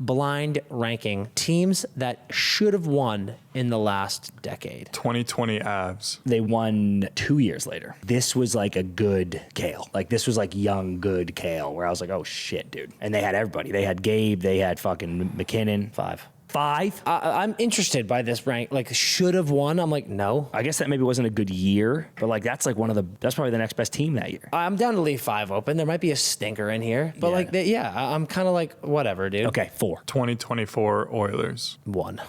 blind ranking teams that should have won in the last decade. 2020 Avs. They won 2 years later. This was like a good Kale. Like this was like young, good Kale where I was like, oh shit, dude. And they had everybody. They had Gabe. They had fucking McKinnon. Five. I'm interested by this rank. Like, should have won. I'm like, no. I guess that maybe wasn't a good year, but like that's like that's probably the next best team that year. I'm down to leave 5 open. There might be a stinker in here, but I'm kind of like, whatever, dude. Okay, 4. 2024 Oilers. 1.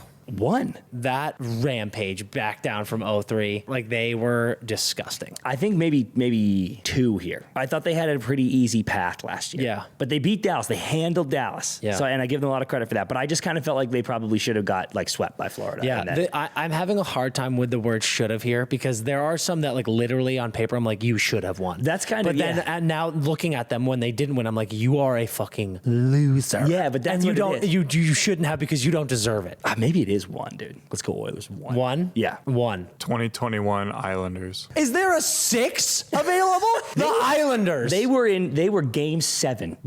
That rampage back down from 03. Like, they were disgusting. I think maybe 2 here. I thought they had a pretty easy path last year. Yeah. But they beat Dallas. They handled Dallas. Yeah. So, and I give them a lot of credit for that. But I just kind of felt like they probably should have got like swept by Florida. Yeah. I'm having a hard time with the word should have here because there are some that like literally on paper, I'm like, you should have won. That's kind of, But then and now looking at them when they didn't win, I'm like, you are a fucking loser. Yeah, but that's and what it is. you shouldn't have because you don't deserve it. Maybe it is 1, dude. Let's go Oilers. 1. 1? Yeah. 1. 2021 Islanders. Is there a 6 available? The Islanders. They were game 7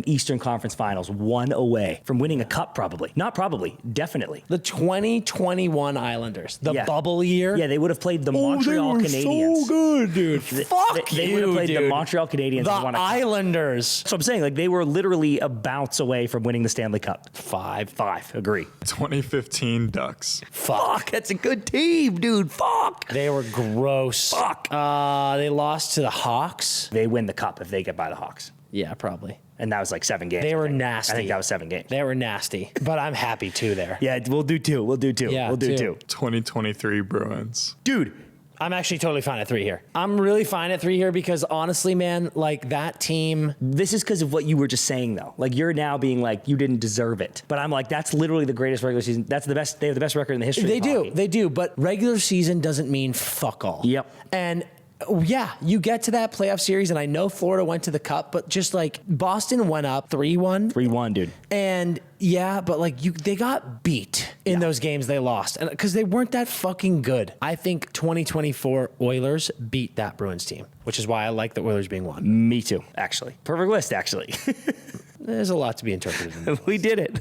Eastern Conference Finals, 1 away from winning a cup probably. Not probably, definitely. The 2021 Islanders. The bubble year. Yeah, they would have played the Montreal they were Canadiens. so good, dude. Fuck They you, would have played dude. the Montreal Canadiens. The and won a cup. Islanders. So I'm saying like they were literally a bounce away from winning the Stanley Cup. 5. Agree. 2015 Ducks. Fuck, that's a good team, dude. Fuck. They were gross. Fuck. They lost to the Hawks. They win the cup if they get by the Hawks. Yeah, probably. And that was like 7 games. They were I think. nasty. I think that was 7 games. They were nasty, but I'm happy too there. Yeah, we'll do 2. Yeah, we'll do 2. 2023 Bruins. Dude, I'm actually totally fine at 3 here. I'm really fine at 3 here because honestly, man, like that team. this is because of what you were just saying though. Like you're now being like, you didn't deserve it. But I'm like, that's literally the greatest regular season. That's the best. They have the best record in the history of hockey. They do. But regular season doesn't mean fuck all. Yep. And yeah, you get to that playoff series, and I know Florida went to the cup, but just like Boston went up 3-1. 3-1, dude. And yeah, but like they got beat in those games they lost, and because they weren't that fucking good. I think 2024 Oilers beat that Bruins team, which is why I like the Oilers being 1. Me too, actually. Perfect list, actually. There's a lot to be interpreted in this. We did it.